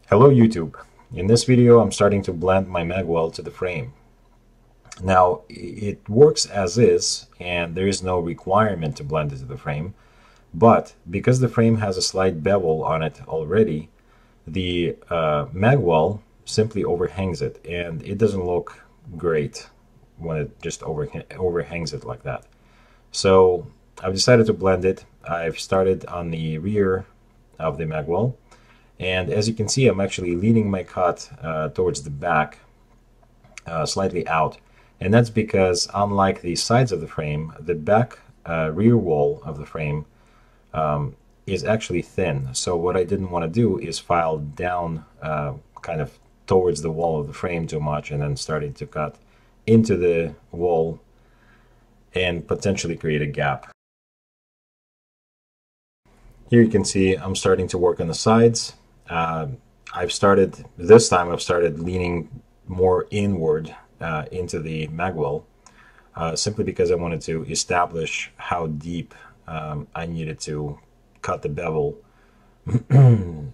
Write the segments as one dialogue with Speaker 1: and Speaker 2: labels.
Speaker 1: Hello YouTube. In this video I'm starting to blend my magwell to the frame. Now it works as is and there is no requirement to blend it to the frame, but because the frame has a slight bevel on it already, the magwell simply overhangs it and it doesn't look great when it just overhangs it like that. So I've decided to blend it. I've started on the rear of the magwell. And as you can see, I'm actually leaning my cut towards the back, slightly out. And that's because, unlike the sides of the frame, the back rear wall of the frame is actually thin. So what I didn't want to do is file down kind of towards the wall of the frame too much and then starting to cut into the wall and potentially create a gap. Here you can see I'm starting to work on the sides. I've started leaning more inward into the magwell simply because I wanted to establish how deep I needed to cut the bevel.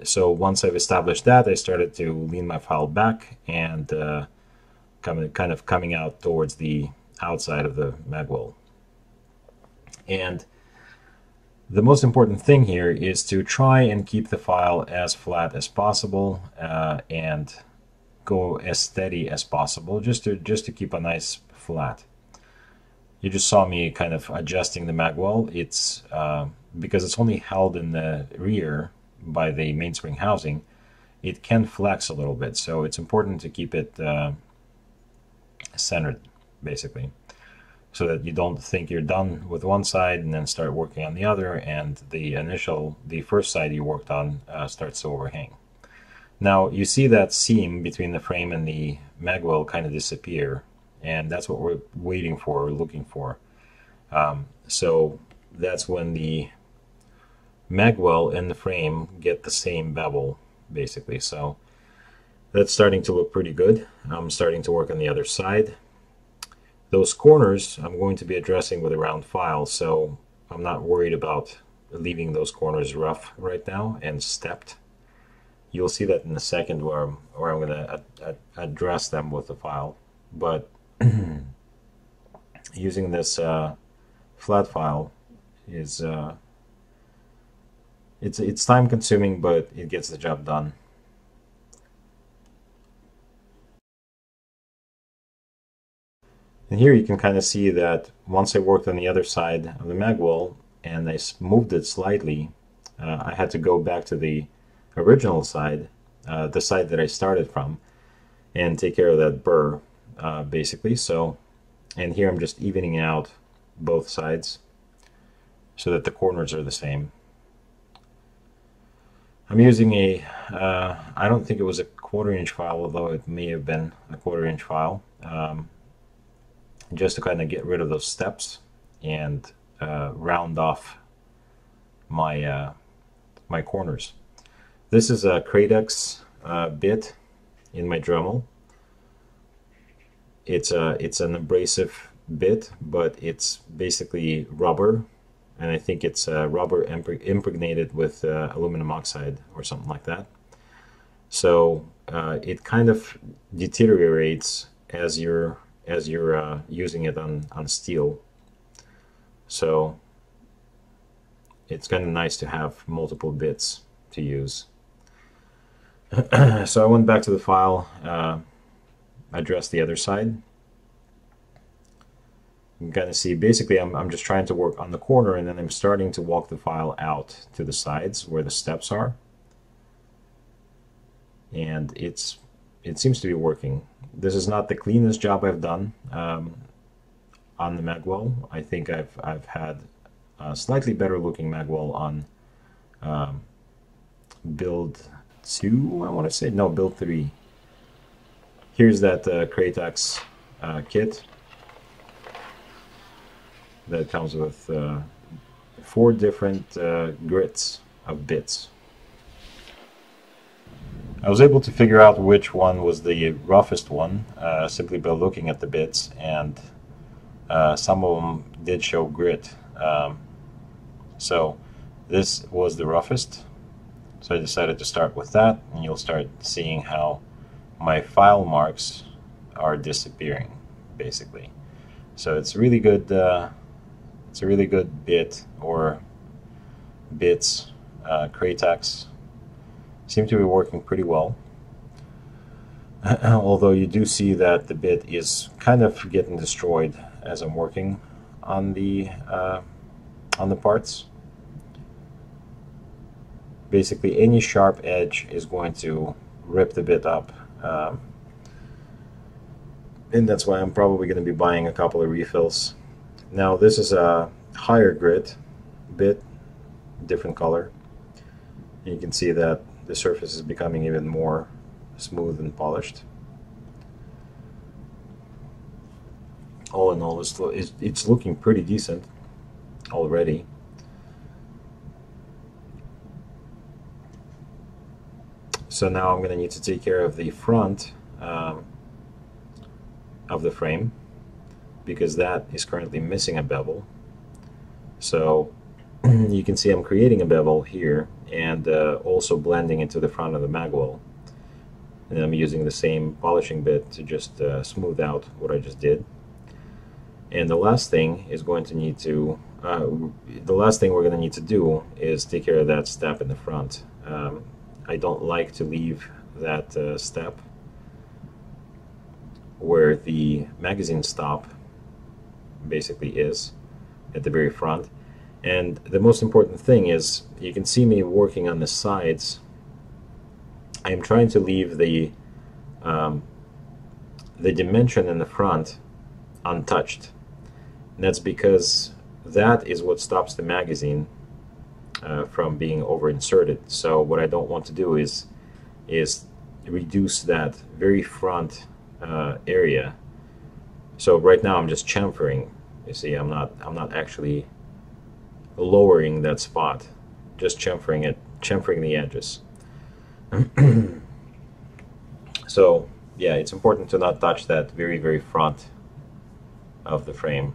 Speaker 1: So once I've established that, I started to lean my file back and kind of coming out towards the outside of the magwell. And the most important thing here is to try and keep the file as flat as possible and go as steady as possible, just to keep a nice flat. You just saw me kind of adjusting the magwell. It's because it's only held in the rear by the mainspring housing, it can flex a little bit, so it's important to keep it centered, basically, so that you don't think you're done with one side and then start working on the other, and the first side you worked on starts to overhang. Now you see that seam between the frame and the magwell kind of disappear, and that's what we're waiting for, or looking for. So that's when the magwell and the frame get the same bevel, basically. So that's starting to look pretty good. I'm starting to work on the other side. Those corners I'm going to be addressing with a round file, so I'm not worried about leaving those corners rough right now and stepped. You'll see that in a second where I'm going to address them with the file. But using this flat file is it's time consuming, but it gets the job done. And here you can kind of see that once I worked on the other side of the magwell and I moved it slightly, I had to go back to the original side, the side that I started from, and take care of that burr, basically. So, and here I'm just evening out both sides so that the corners are the same. I'm using a, I don't think it was a 1/4 inch file, although it may have been a 1/4 inch file. Just to kind of get rid of those steps and round off my my corners. This is a Kradex bit in my Dremel. It's an abrasive bit, but it's basically rubber, and I think it's rubber impregnated with aluminum oxide or something like that. So it kind of deteriorates as you're using it on steel. So it's kind of nice to have multiple bits to use. So I went back to the file, addressed the other side. You can kind of see, basically I'm just trying to work on the corner, and then I'm starting to walk the file out to the sides where the steps are. And it seems to be working. This is not the cleanest job I've done on the magwell. I think I've had a slightly better looking magwell on build 2, I want to say. No, build 3. Here's that Kradex kit that comes with 4 different grits of bits. I was able to figure out which one was the roughest one simply by looking at the bits, and some of them did show grit. So this was the roughest, So I decided to start with that, and you'll start seeing how my file marks are disappearing, basically. So it's really good. It's a really good bit, or bits. Cratax seem to be working pretty well. Although you do see that the bit is kind of getting destroyed as I'm working on the parts. Basically, any sharp edge is going to rip the bit up, and that's why I'm probably going to be buying a couple of refills. Now this is a higher grit bit, different color. You can see that the surface is becoming even more smooth and polished. All in all, it's looking pretty decent already. So now I'm going to need to take care of the front of the frame, because that is currently missing a bevel. So you can see I'm creating a bevel here, and also blending into the front of the magwell. And I'm using the same polishing bit to just smooth out what I just did. And the last thing is going to need to, the last thing we're going to need to do is take care of that step in the front. I don't like to leave that step where the magazine stop basically is, at the very front. And the most important thing is, you can see me working on the sides. I'm trying to leave the dimension in the front untouched. And that's because that is what stops the magazine from being over inserted. So what I don't want to do is reduce that very front area. So right now I'm just chamfering. You see, I'm not actually lowering that spot, just chamfering it, chamfering the edges. So yeah, it's important to not touch that very front of the frame.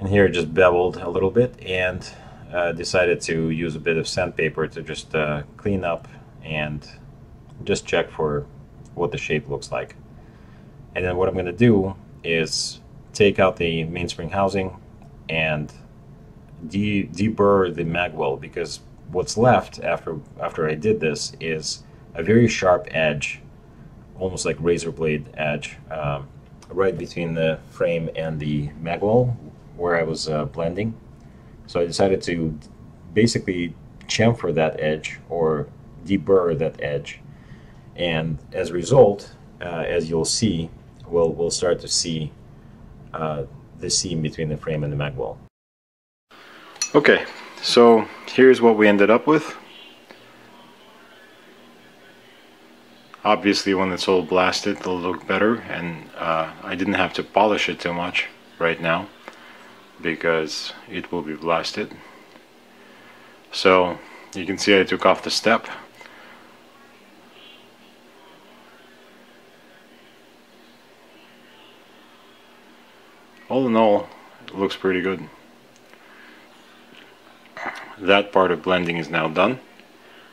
Speaker 1: And here just beveled a little bit, and decided to use a bit of sandpaper to just clean up and just check for what the shape looks like. And then what I'm going to do is take out the mainspring housing and deburr the magwell, because what's left after I did this is a very sharp edge, almost like razor blade edge, right between the frame and the magwell where I was blending. So I decided to basically chamfer that edge, or deburr that edge, and as a result, as you'll see, we'll start to see the seam between the frame and the magwell. Okay, so here's what we ended up with. Obviously, when it's all blasted, it'll look better, and I didn't have to polish it too much right now because it will be blasted. So you can see I took off the step. All in all, it looks pretty good. That part of blending is now done.